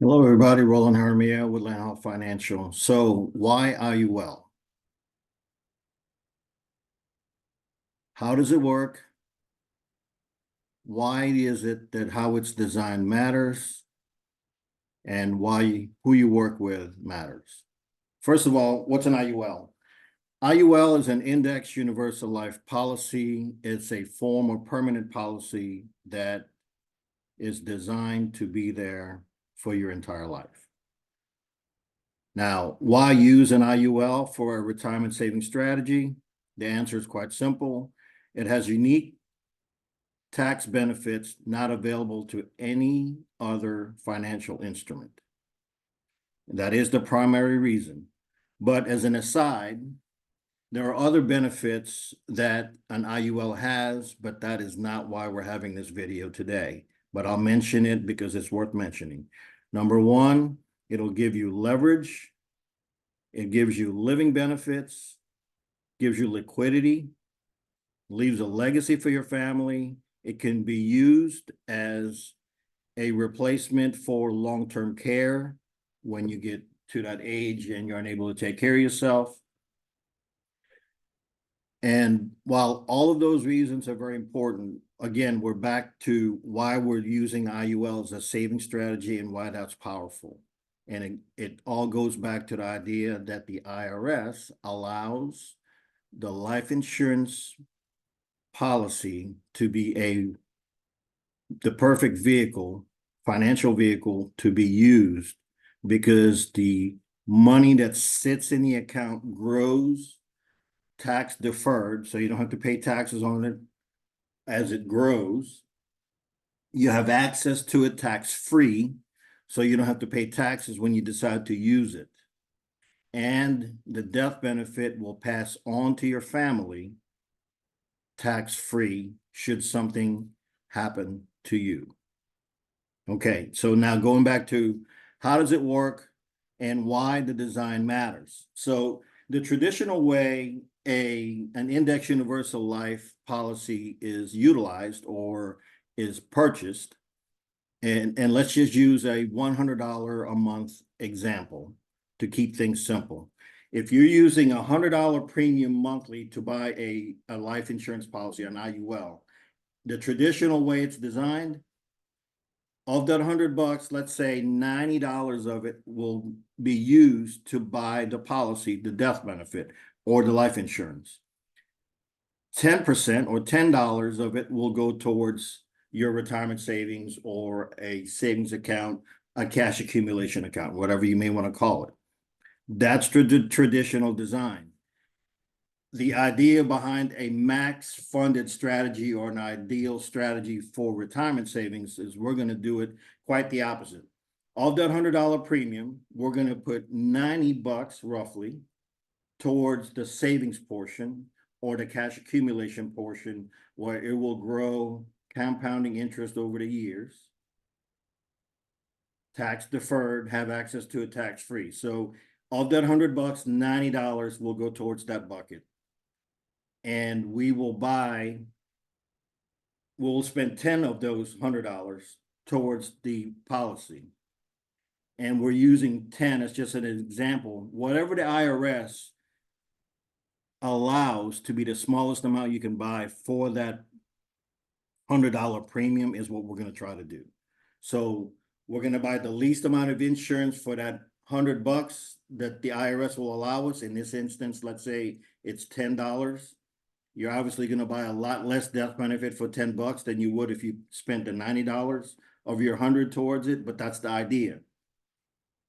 Hello, everybody. Roland Hermia, Woodland Health Financial. So, why IUL? How does it work? Why is it that how it's designed matters? And why who you work with matters? First of all, what's an IUL? IUL is an Index Universal Life Policy. It's a form of permanent policy that is designed to be there for your entire life. Now, why use an IUL for a retirement savings strategy? The answer is quite simple. It has unique tax benefits not available to any other financial instrument. That is the primary reason. But as an aside, there are other benefits that an IUL has, but that is not why we're having this video today. But I'll mention it because it's worth mentioning. Number one, it'll give you leverage. It gives you living benefits, gives you liquidity, leaves a legacy for your family. It can be used as a replacement for long-term care when you get to that age and you're unable to take care of yourself. And while all of those reasons are very important, again, we're back to why we're using IUL as a saving strategy and why that's powerful. And it all goes back to the idea that the IRS allows the life insurance policy to be the perfect vehicle, financial vehicle to be used because the money that sits in the account grows tax deferred, so you don't have to pay taxes on it as it grows. You have access to it tax free, so you don't have to pay taxes when you decide to use it. And the death benefit will pass on to your family tax free should something happen to you. Okay, so now going back to how does it work and why the design matters. So the traditional way an index universal life policy is utilized or is purchased, and let's just use a $100 a month example to keep things simple. If you're using a $100 premium monthly to buy a life insurance policy on IUL, the traditional way it's designed, of that $100, let's say $90 of it will be used to buy the policy, the death benefit, or the life insurance. 10% or $10 of it will go towards your retirement savings or a savings account, a cash accumulation account, whatever you may want to call it. That's the traditional design. The idea behind a max funded strategy or an ideal strategy for retirement savings is we're going to do it quite the opposite. Of that $100 premium, we're going to put $90 roughly towards the savings portion or the cash accumulation portion, where it will grow compounding interest over the years, tax deferred, have access to it tax free. So of that $100, $90 will go towards that bucket. And we'll spend 10 of those $100 towards the policy. And we're using 10 as just an example. Whatever the IRS allows to be the smallest amount you can buy for that $100 premium is what we're going to try to do. So we're going to buy the least amount of insurance for that $100 that the IRS will allow us. In this instance, let's say it's $10. You're obviously going to buy a lot less death benefit for $10 than you would if you spent the $90 of your 100 towards it, but that's the idea.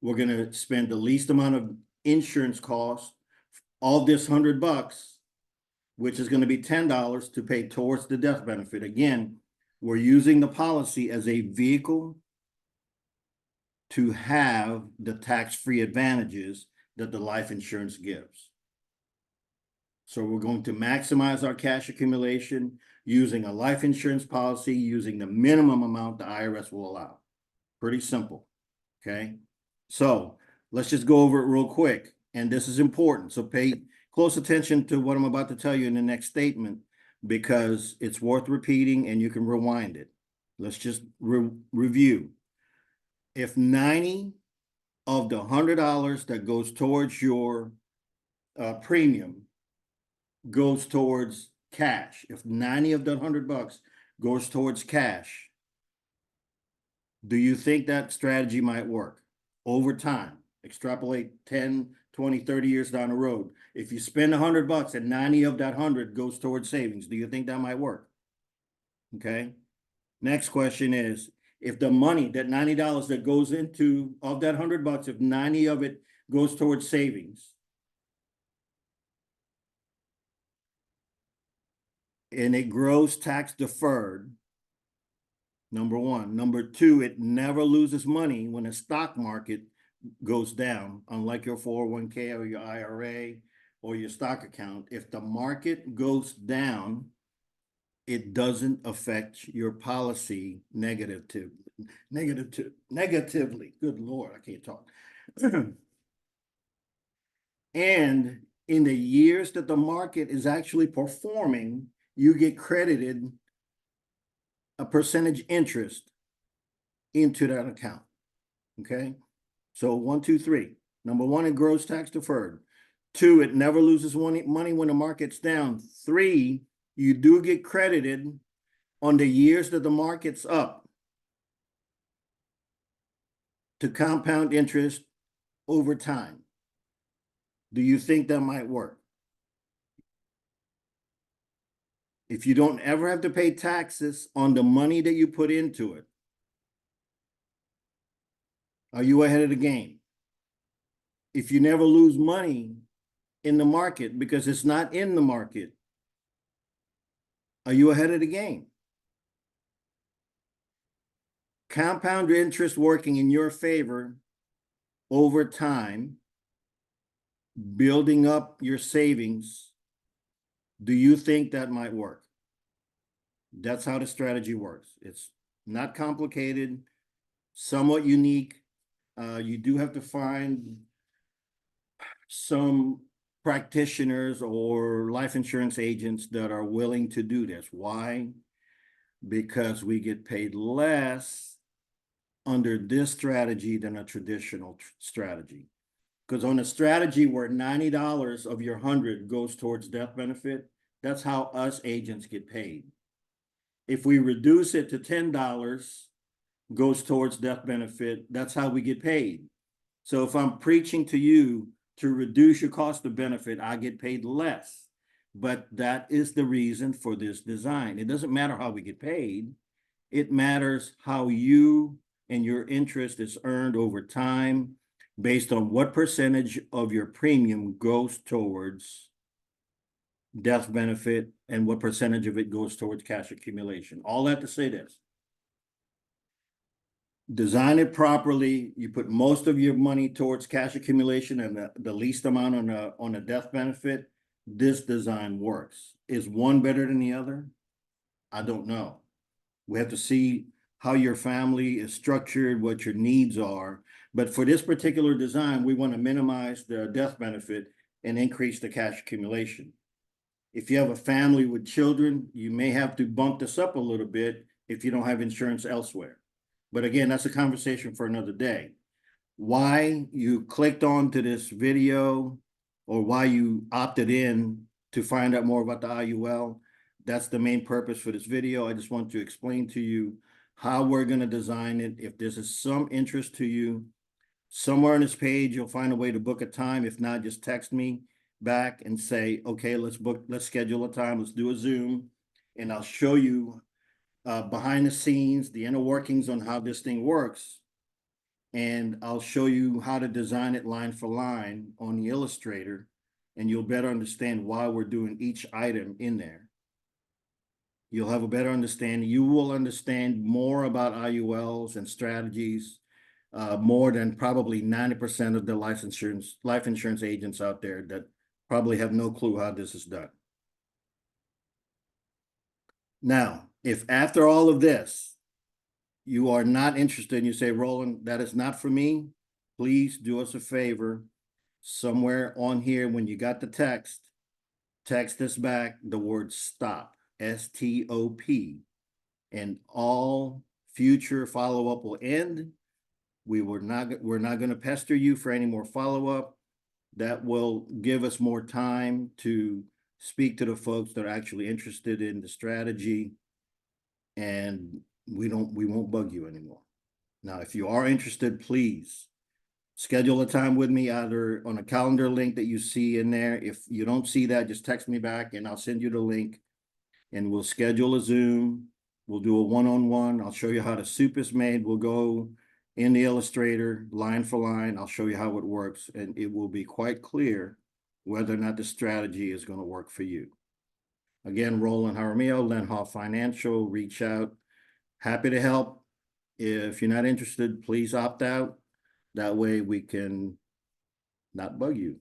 We're going to spend the least amount of insurance cost of this $100, which is going to be $10 to pay towards the death benefit. Again, we're using the policy as a vehicle to have the tax-free advantages that the life insurance gives. So we're going to maximize our cash accumulation using a life insurance policy, using the minimum amount the IRS will allow. Pretty simple, okay? So let's just go over it real quick. And this is important. So pay close attention to what I'm about to tell you in the next statement, because it's worth repeating and you can rewind it. Let's just review. If 90 of the $100 that goes towards your premium goes towards cash, if 90 of that $100 goes towards cash, do you think that strategy might work over time? Extrapolate 10, 20, 30 years down the road. If you spend $100 and 90 of that 100 goes towards savings, do you think that might work? Okay. Next question is, if the money, that $90 that goes into, of that $100, if 90 of it goes towards savings, and it grows tax deferred, number one. Number two, it never loses money when the stock market goes down, unlike your 401k or your IRA or your stock account. If the market goes down, it doesn't affect your policy negatively. Good Lord, I can't talk. And in the years that the market is actually performing, you get credited a percentage interest into that account. Okay. So 1, 2, 3. Number one, it grows tax deferred. 2, it never loses money when the market's down. 3, you do get credited on the years that the market's up to compound interest over time. Do you think that might work? If you don't ever have to pay taxes on the money that you put into it, are you ahead of the game? If you never lose money in the market because it's not in the market, are you ahead of the game? Compound interest working in your favor over time, building up your savings. Do you think that might work? That's how the strategy works. It's not complicated, somewhat unique. You do have to find some practitioners or life insurance agents that are willing to do this. Why? Because we get paid less under this strategy than a traditional strategy. Because on a strategy where $90 of your 100 goes towards death benefit, that's how us agents get paid. If we reduce it to $10 goes towards death benefit, that's how we get paid. So if I'm preaching to you to reduce your cost of benefit, I get paid less. But that is the reason for this design. It doesn't matter how we get paid. It matters how you and your interest is earned over time based on what percentage of your premium goes towards death benefit and what percentage of it goes towards cash accumulation. All that to say this. Design it properly. You put most of your money towards cash accumulation and the least amount on a death benefit. This design works. Is one better than the other? I don't know. We have to see how your family is structured, what your needs are. But for this particular design, we want to minimize the death benefit and increase the cash accumulation. If you have a family with children, you may have to bump this up a little bit if you don't have insurance elsewhere. But again, that's a conversation for another day. Why you clicked on to this video or why you opted in to find out more about the IUL, that's the main purpose for this video. I just want to explain to you how we're going to design it. If this is some interest to you, somewhere on this page, you'll find a way to book a time. If not, just text me back and say, okay, let's schedule a time. Let's do a Zoom and I'll show you behind the scenes, the inner workings on how this thing works. And I'll show you how to design it line for line on the Illustrator, and you'll better understand why we're doing each item in there. You'll have a better understanding. You will understand more about IULs and strategies, more than probably 90% of the life insurance agents out there that probably have no clue how this is done. Now, if after all of this, you are not interested and you say, Roland, that is not for me, please do us a favor. Somewhere on here, when you got the text us back the word stop, STOP, and all future follow-up will end. we're not going to pester you for any more follow-up. That will give us more time to speak to the folks that are actually interested in the strategy, and we won't bug you anymore. Now, if you are interested, please schedule a time with me, either on a calendar link that you see in there. If you don't see that, just text me back and I'll send you the link, and we'll schedule a Zoom. We'll do a one-on-one. I'll show you how the soup is made. We'll go in the Illustrator line for line. I'll show you how it works, and it will be quite clear whether or not the strategy is going to work for you. Again, Roland Jaramillo, Lenhoff Financial, reach out. Happy to help. If you're not interested, please opt out. That way we can not bug you.